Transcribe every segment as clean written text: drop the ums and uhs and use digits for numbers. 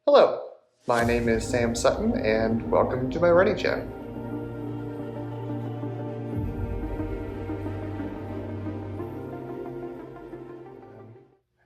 Hello, my name is Sam Sutton and welcome to my running chat.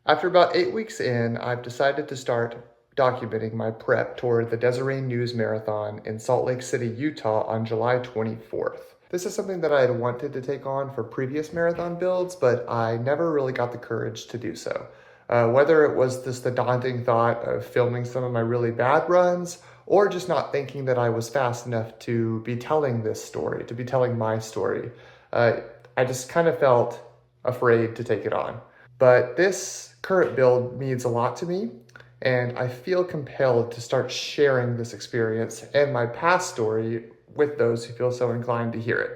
After about 8 weeks in, I've decided to start documenting my prep toward the Deseret News Marathon in Salt Lake City, Utah on July 24th. This is something that I had wanted to take on for previous marathon builds, but I never really got the courage to do so. Whether it was just the daunting thought of filming some of my really bad runs, or just not thinking that I was fast enough to be telling this story, to be telling my story. I just kind of felt afraid to take it on. But this current build means a lot to me, and I feel compelled to start sharing this experience and my past story with those who feel so inclined to hear it.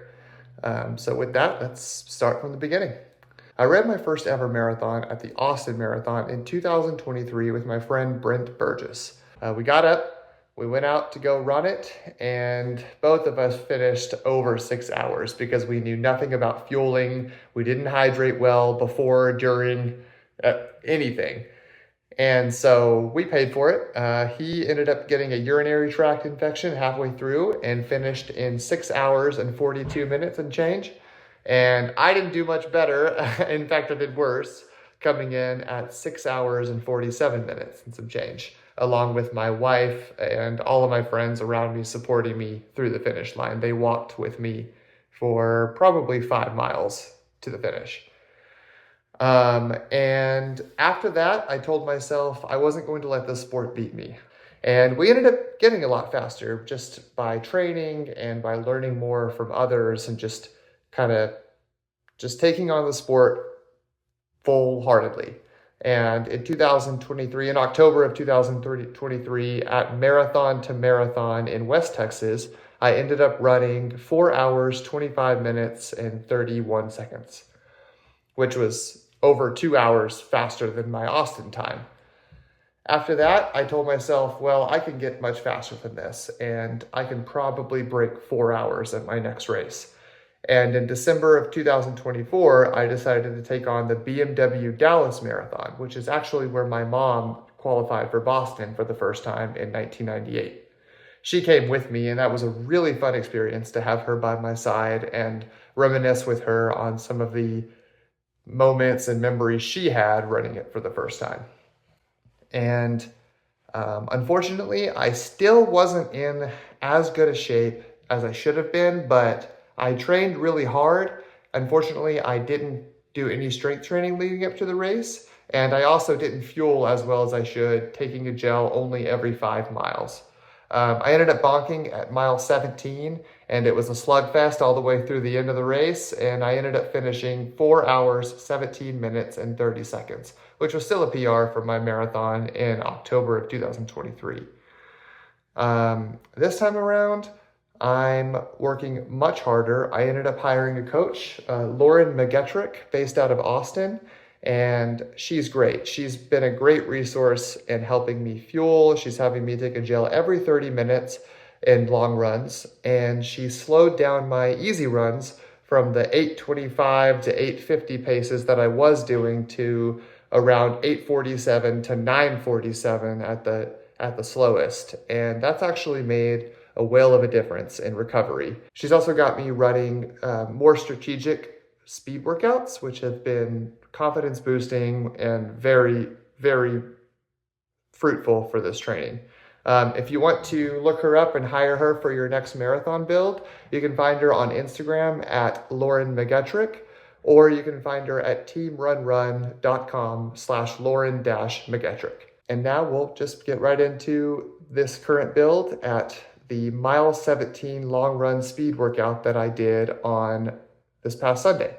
So with that, let's start from the beginning. I ran my first ever marathon at the Austin Marathon in 2023 with my friend Brent Burgess. We got up, we went out to go run it, and both of us finished over 6 hours because we knew nothing about fueling. We didn't hydrate well before, during, anything. And so we paid for it. He ended up getting a urinary tract infection halfway through and finished in 6 hours and 42 minutes and change. And I didn't do much better. In fact, I did worse, coming in at 6 hours and 47 minutes and some change, along with my wife and all of my friends around me supporting me through the finish line. They walked with me for probably 5 miles to the finish. And after that, I told myself I wasn't going to let this sport beat me. And we ended up getting a lot faster just by training and by learning more from others and just taking on the sport full-heartedly. And in 2023, in October of 2023, at Marathon to Marathon in West Texas, I ended up running 4 hours, 25 minutes, and 31 seconds, which was over 2 hours faster than my Austin time. After that, I told myself, well, I can get much faster than this, and I can probably break 4 hours at my next race. And in December of 2024, I decided to take on the BMW Dallas Marathon, which is actually where my mom qualified for Boston for the first time in 1998. She came with me, and that was a really fun experience to have her by my side and reminisce with her on some of the moments and memories she had running it for the first time. And unfortunately, I still wasn't in as good a shape as I should have been, but I trained really hard. Unfortunately, I didn't do any strength training leading up to the race, and I also didn't fuel as well as I should, taking a gel only every 5 miles. I ended up bonking at mile 17, and it was a slugfest all the way through the end of the race, and I ended up finishing 4 hours, 17 minutes, and 30 seconds, which was still a PR for my marathon in October of 2023. This time around, I'm working much harder. I ended up hiring a coach, Lauren McGettrick, based out of Austin, and she's great. She's been a great resource in helping me fuel. She's having me take a gel every 30 minutes in long runs, and she slowed down my easy runs from the 8:25 to 8:50 paces that I was doing to around 8:47 to 9:47 at the slowest, and that's actually made a whale of a difference in recovery. She's also got me running more strategic speed workouts, which have been confidence boosting and very, very fruitful for this training. If you want to look her up and hire her for your next marathon build, you can find her on Instagram at Lauren McGettrick, or you can find her at teamrunrun.com/Lauren-McGettrick. And now we'll just get right into this current build at the mile 17 long run speed workout that I did on this past Sunday.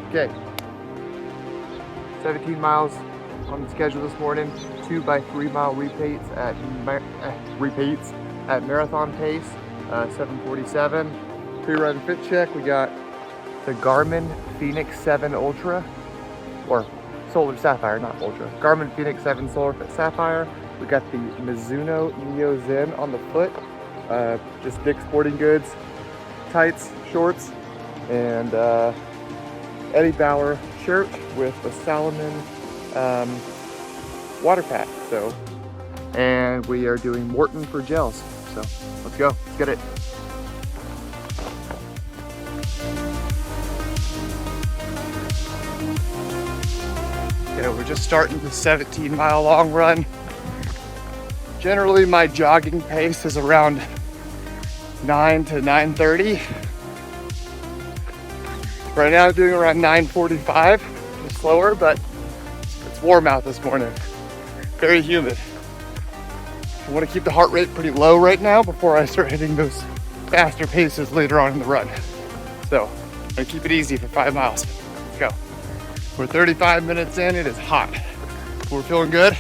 Okay, 17 miles on the schedule this morning. 2 by 3 mile repeats at marathon pace, 7:47. Pre-run fit check. We got the Garmin Fenix 7 Ultra, or Solar Sapphire, not Ultra. Garmin Fenix 7 Solar Sapphire. We got the Mizuno Neo Zen on the foot. Just Dick's Sporting Goods tights, shorts, and Eddie Bauer shirt with the Salomon water pack. So, and we are doing Morton for gels. So let's go, let's get it. Okay, we're just starting the 17-mile long run. Generally, my jogging pace is around 9 to 9:30. Right now I'm doing around 9:45, just slower, but it's warm out this morning. Very humid. I want to keep the heart rate pretty low right now before I start hitting those faster paces later on in the run. So I'm gonna keep it easy for 5 miles. Let's go. We're 35 minutes in, it is hot. We're feeling good.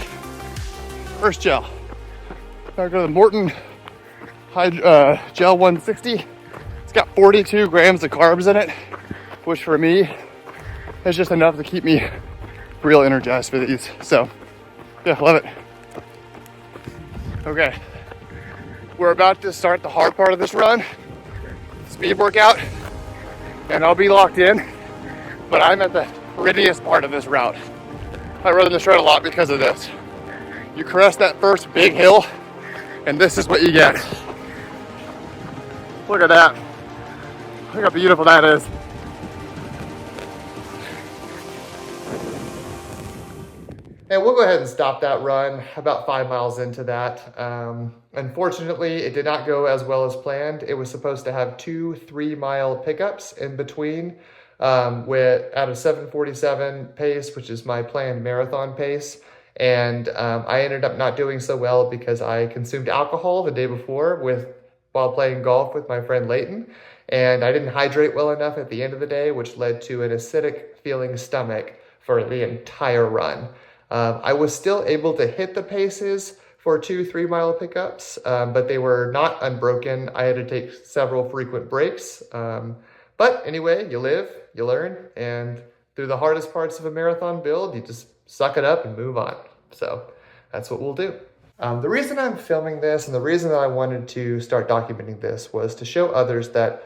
First gel. I'll go to the Morton Gel 160. It's got 42 grams of carbs in it, which for me is just enough to keep me real energized for these. So yeah, love it. Okay, we're about to start the hard part of this run, speed workout, and I'll be locked in, but I'm at the prettiest part of this route. I run this route a lot because of this. You crest that first big hill, and this is what you get. Look at that. Look how beautiful that is. And we'll go ahead and stop that run about 5 miles into that. Unfortunately, it did not go as well as planned. It was supposed to have 2 3-mile pickups in between at a 7:47 pace, which is my planned marathon pace. And I ended up not doing so well because I consumed alcohol the day before while playing golf with my friend Leighton. And I didn't hydrate well enough at the end of the day, which led to an acidic feeling stomach for the entire run. I was still able to hit the paces for 2 3-mile pickups, but they were not unbroken. I had to take several frequent breaks. But anyway, you live, you learn, and through the hardest parts of a marathon build, you just suck it up and move on. So that's what we'll do. The reason I'm filming this and the reason that I wanted to start documenting this was to show others that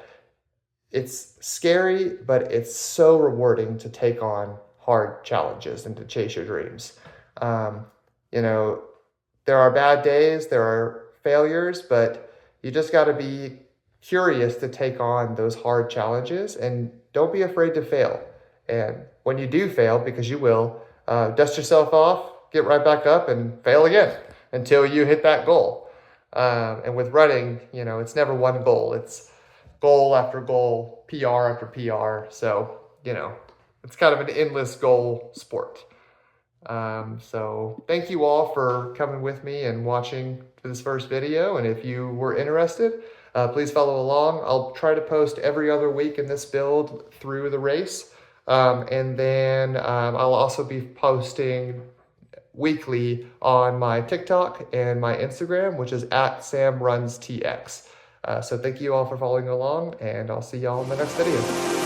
it's scary, but it's so rewarding to take on hard challenges and to chase your dreams. You know, there are bad days, there are failures, but you just got to be curious to take on those hard challenges and don't be afraid to fail. And when you do fail, because you will, dust yourself off, get right back up and fail again until you hit that goal. And with running, you know, it's never one goal. It's goal after goal, PR after PR. So, you know, it's kind of an endless goal sport. So thank you all for coming with me and watching this first video. And if you were interested, please follow along. I'll try to post every other week in this build through the race. And then I'll also be posting weekly on my TikTok and my Instagram, which is @SamRunsTX. So thank you all for following along, and I'll see y'all in the next video.